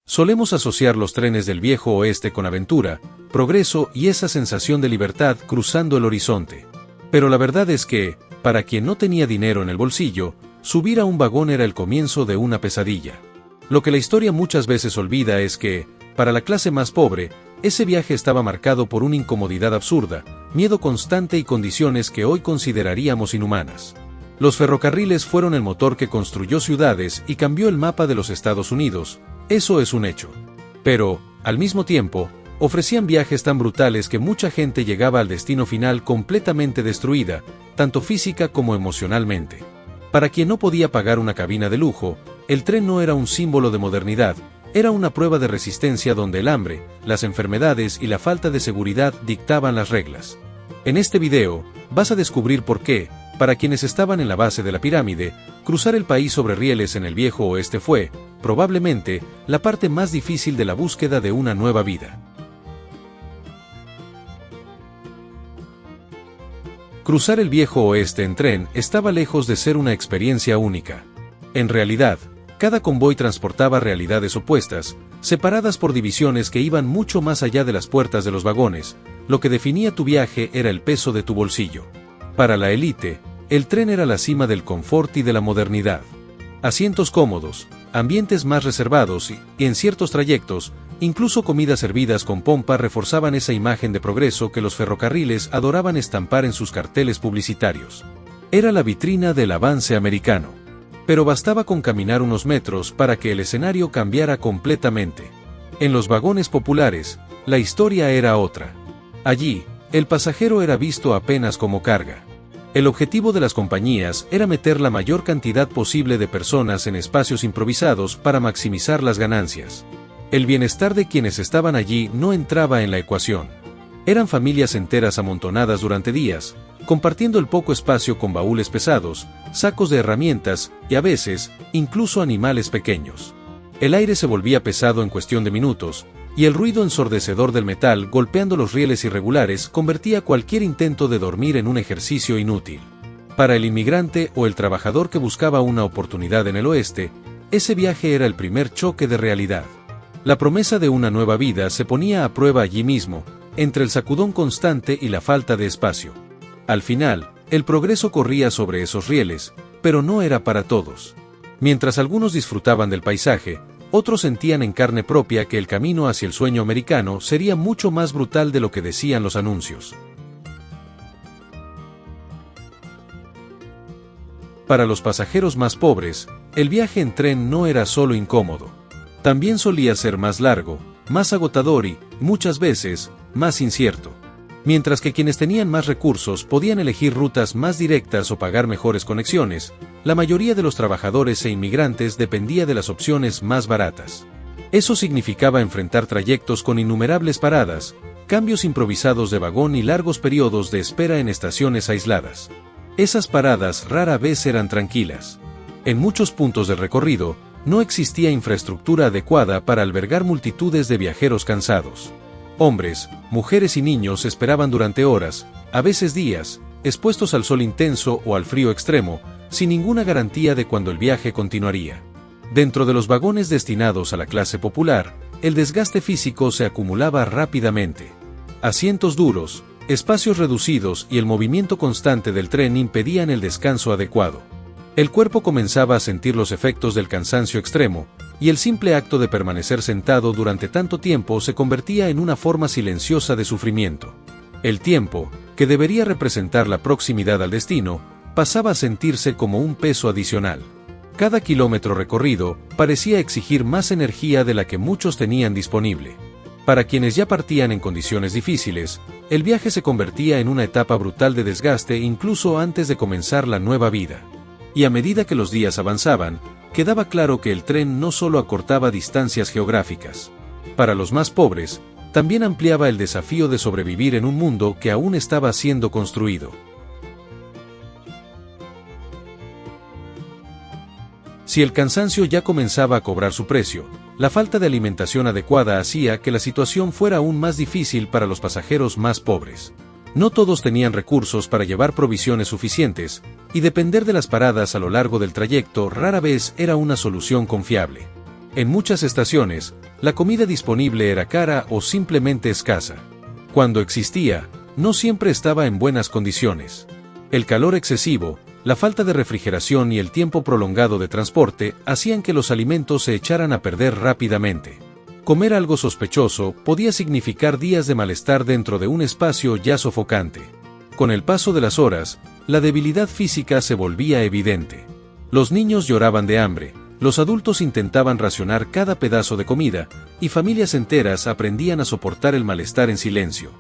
Solemos asociar los trenes del viejo oeste con aventura, progreso y esa sensación de libertad cruzando el horizonte. Pero la verdad es que, para quien no tenía dinero en el bolsillo, subir a un vagón era el comienzo de una pesadilla. Lo que la historia muchas veces olvida es que, para la clase más pobre, ese viaje estaba marcado por una incomodidad absurda, miedo constante y condiciones que hoy consideraríamos inhumanas. Los ferrocarriles fueron el motor que construyó ciudades y cambió el mapa de los Estados Unidos, eso es un hecho. Pero, al mismo tiempo, ofrecían viajes tan brutales que mucha gente llegaba al destino final completamente destruida, tanto física como emocionalmente. Para quien no podía pagar una cabina de lujo, el tren no era un símbolo de modernidad, era una prueba de resistencia donde el hambre, las enfermedades y la falta de seguridad dictaban las reglas. En este video, vas a descubrir por qué, para quienes estaban en la base de la pirámide, cruzar el país sobre rieles en el viejo oeste fue, probablemente, la parte más difícil de la búsqueda de una nueva vida. Cruzar el viejo oeste en tren estaba lejos de ser una experiencia única. En realidad, cada convoy transportaba realidades opuestas, separadas por divisiones que iban mucho más allá de las puertas de los vagones. Lo que definía tu viaje era el peso de tu bolsillo. Para la élite, el tren era la cima del confort y de la modernidad. Asientos cómodos, ambientes más reservados y, en ciertos trayectos, incluso comidas servidas con pompa reforzaban esa imagen de progreso que los ferrocarriles adoraban estampar en sus carteles publicitarios. Era la vitrina del avance americano. Pero bastaba con caminar unos metros para que el escenario cambiara completamente. En los vagones populares, la historia era otra. Allí, el pasajero era visto apenas como carga. El objetivo de las compañías era meter la mayor cantidad posible de personas en espacios improvisados para maximizar las ganancias. El bienestar de quienes estaban allí no entraba en la ecuación. Eran familias enteras amontonadas durante días, compartiendo el poco espacio con baúles pesados, sacos de herramientas y a veces, incluso animales pequeños. El aire se volvía pesado en cuestión de minutos, y el ruido ensordecedor del metal golpeando los rieles irregulares convertía cualquier intento de dormir en un ejercicio inútil. Para el inmigrante o el trabajador que buscaba una oportunidad en el oeste, ese viaje era el primer choque de realidad. La promesa de una nueva vida se ponía a prueba allí mismo, entre el sacudón constante y la falta de espacio. Al final, el progreso corría sobre esos rieles, pero no era para todos. Mientras algunos disfrutaban del paisaje, otros sentían en carne propia que el camino hacia el sueño americano sería mucho más brutal de lo que decían los anuncios. Para los pasajeros más pobres, el viaje en tren no era solo incómodo. También solía ser más largo, más agotador y, muchas veces, más incierto. Mientras que quienes tenían más recursos podían elegir rutas más directas o pagar mejores conexiones, la mayoría de los trabajadores e inmigrantes dependía de las opciones más baratas. Eso significaba enfrentar trayectos con innumerables paradas, cambios improvisados de vagón y largos periodos de espera en estaciones aisladas. Esas paradas rara vez eran tranquilas. En muchos puntos del recorrido, no existía infraestructura adecuada para albergar multitudes de viajeros cansados. Hombres, mujeres y niños esperaban durante horas, a veces días, expuestos al sol intenso o al frío extremo, sin ninguna garantía de cuándo el viaje continuaría. Dentro de los vagones destinados a la clase popular, el desgaste físico se acumulaba rápidamente. Asientos duros, espacios reducidos y el movimiento constante del tren impedían el descanso adecuado. El cuerpo comenzaba a sentir los efectos del cansancio extremo, y el simple acto de permanecer sentado durante tanto tiempo se convertía en una forma silenciosa de sufrimiento. El tiempo, que debería representar la proximidad al destino, pasaba a sentirse como un peso adicional. Cada kilómetro recorrido parecía exigir más energía de la que muchos tenían disponible. Para quienes ya partían en condiciones difíciles, el viaje se convertía en una etapa brutal de desgaste incluso antes de comenzar la nueva vida. Y a medida que los días avanzaban, quedaba claro que el tren no solo acortaba distancias geográficas. Para los más pobres, también ampliaba el desafío de sobrevivir en un mundo que aún estaba siendo construido. Si el cansancio ya comenzaba a cobrar su precio, la falta de alimentación adecuada hacía que la situación fuera aún más difícil para los pasajeros más pobres. No todos tenían recursos para llevar provisiones suficientes, y depender de las paradas a lo largo del trayecto rara vez era una solución confiable. En muchas estaciones, la comida disponible era cara o simplemente escasa. Cuando existía, no siempre estaba en buenas condiciones. El calor excesivo, la falta de refrigeración y el tiempo prolongado de transporte hacían que los alimentos se echaran a perder rápidamente. Comer algo sospechoso podía significar días de malestar dentro de un espacio ya sofocante. Con el paso de las horas, la debilidad física se volvía evidente. Los niños lloraban de hambre, los adultos intentaban racionar cada pedazo de comida, y familias enteras aprendían a soportar el malestar en silencio.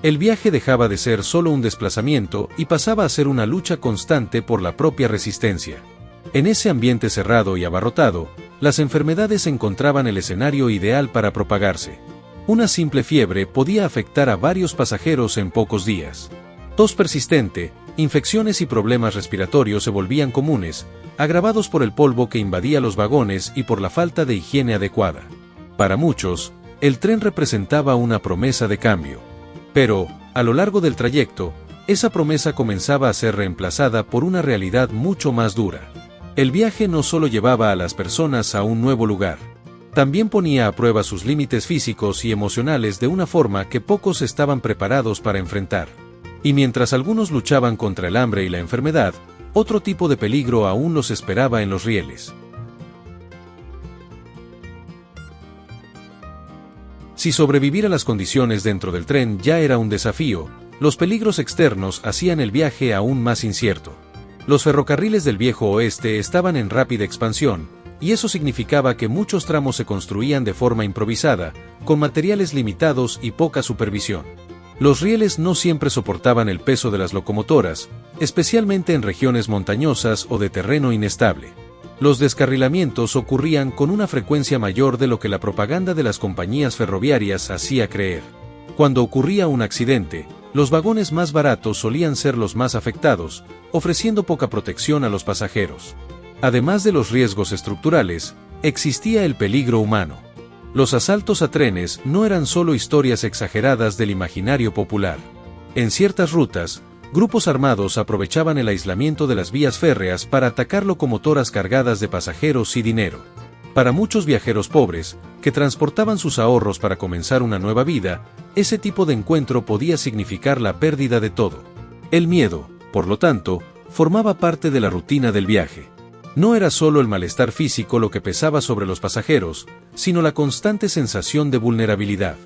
El viaje dejaba de ser solo un desplazamiento y pasaba a ser una lucha constante por la propia resistencia. En ese ambiente cerrado y abarrotado, las enfermedades encontraban el escenario ideal para propagarse. Una simple fiebre podía afectar a varios pasajeros en pocos días. Tos persistente, infecciones y problemas respiratorios se volvían comunes, agravados por el polvo que invadía los vagones y por la falta de higiene adecuada. Para muchos, el tren representaba una promesa de cambio. Pero, a lo largo del trayecto, esa promesa comenzaba a ser reemplazada por una realidad mucho más dura. El viaje no solo llevaba a las personas a un nuevo lugar, también ponía a prueba sus límites físicos y emocionales de una forma que pocos estaban preparados para enfrentar. Y mientras algunos luchaban contra el hambre y la enfermedad, otro tipo de peligro aún los esperaba en los rieles. Si sobrevivir a las condiciones dentro del tren ya era un desafío, los peligros externos hacían el viaje aún más incierto. Los ferrocarriles del Viejo Oeste estaban en rápida expansión, y eso significaba que muchos tramos se construían de forma improvisada, con materiales limitados y poca supervisión. Los rieles no siempre soportaban el peso de las locomotoras, especialmente en regiones montañosas o de terreno inestable. Los descarrilamientos ocurrían con una frecuencia mayor de lo que la propaganda de las compañías ferroviarias hacía creer. Cuando ocurría un accidente, los vagones más baratos solían ser los más afectados, ofreciendo poca protección a los pasajeros. Además de los riesgos estructurales, existía el peligro humano. Los asaltos a trenes no eran solo historias exageradas del imaginario popular. En ciertas rutas, grupos armados aprovechaban el aislamiento de las vías férreas para atacar locomotoras cargadas de pasajeros y dinero. Para muchos viajeros pobres, que transportaban sus ahorros para comenzar una nueva vida, ese tipo de encuentro podía significar la pérdida de todo. El miedo, por lo tanto, formaba parte de la rutina del viaje. No era solo el malestar físico lo que pesaba sobre los pasajeros, sino la constante sensación de vulnerabilidad.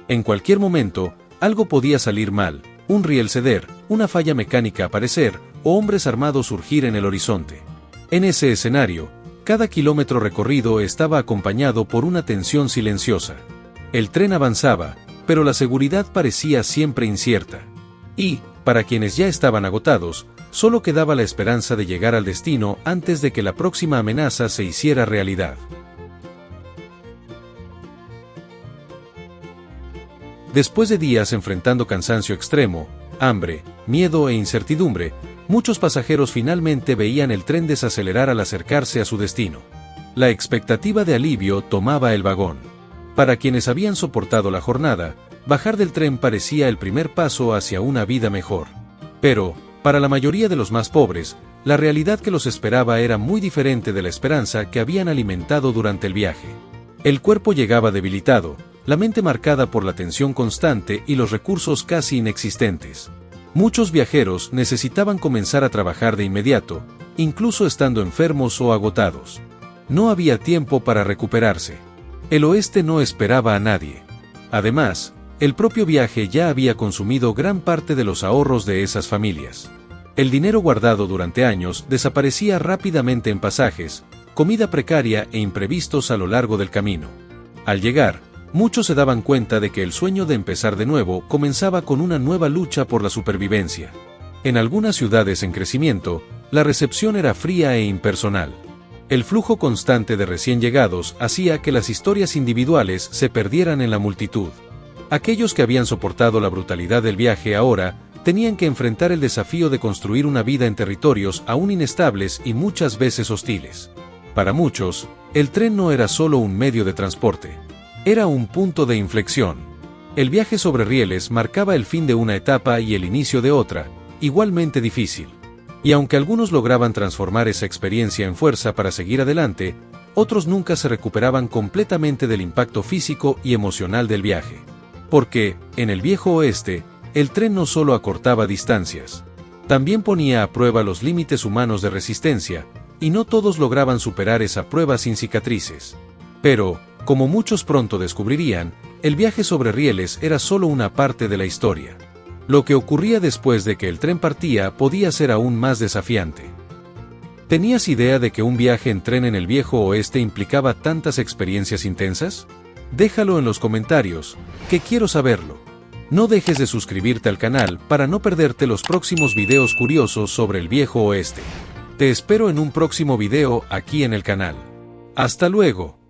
En cualquier momento, algo podía salir mal, un riel ceder, una falla mecánica aparecer, o hombres armados surgir en el horizonte. En ese escenario, cada kilómetro recorrido estaba acompañado por una tensión silenciosa. El tren avanzaba, pero la seguridad parecía siempre incierta. Y, para quienes ya estaban agotados, solo quedaba la esperanza de llegar al destino antes de que la próxima amenaza se hiciera realidad. Después de días enfrentando cansancio extremo, hambre, miedo e incertidumbre, muchos pasajeros finalmente veían el tren desacelerar al acercarse a su destino. La expectativa de alivio tomaba el vagón. Para quienes habían soportado la jornada, bajar del tren parecía el primer paso hacia una vida mejor. Pero, para la mayoría de los más pobres, la realidad que los esperaba era muy diferente de la esperanza que habían alimentado durante el viaje. El cuerpo llegaba debilitado, la mente marcada por la tensión constante y los recursos casi inexistentes. Muchos viajeros necesitaban comenzar a trabajar de inmediato, incluso estando enfermos o agotados. No había tiempo para recuperarse. El oeste no esperaba a nadie. Además, el propio viaje ya había consumido gran parte de los ahorros de esas familias. El dinero guardado durante años desaparecía rápidamente en pasajes, comida precaria e imprevistos a lo largo del camino. Al llegar, muchos se daban cuenta de que el sueño de empezar de nuevo comenzaba con una nueva lucha por la supervivencia. En algunas ciudades en crecimiento, la recepción era fría e impersonal. El flujo constante de recién llegados hacía que las historias individuales se perdieran en la multitud. Aquellos que habían soportado la brutalidad del viaje ahora tenían que enfrentar el desafío de construir una vida en territorios aún inestables y muchas veces hostiles. Para muchos, el tren no era solo un medio de transporte. Era un punto de inflexión. El viaje sobre rieles marcaba el fin de una etapa y el inicio de otra, igualmente difícil. Y aunque algunos lograban transformar esa experiencia en fuerza para seguir adelante, otros nunca se recuperaban completamente del impacto físico y emocional del viaje. Porque, en el viejo oeste, el tren no solo acortaba distancias, también ponía a prueba los límites humanos de resistencia, y no todos lograban superar esa prueba sin cicatrices. Pero, como muchos pronto descubrirían, el viaje sobre rieles era solo una parte de la historia. Lo que ocurría después de que el tren partía podía ser aún más desafiante. ¿Tenías idea de que un viaje en tren en el viejo oeste implicaba tantas experiencias intensas? Déjalo en los comentarios, que quiero saberlo. No dejes de suscribirte al canal para no perderte los próximos videos curiosos sobre el viejo oeste. Te espero en un próximo video aquí en el canal. ¡Hasta luego!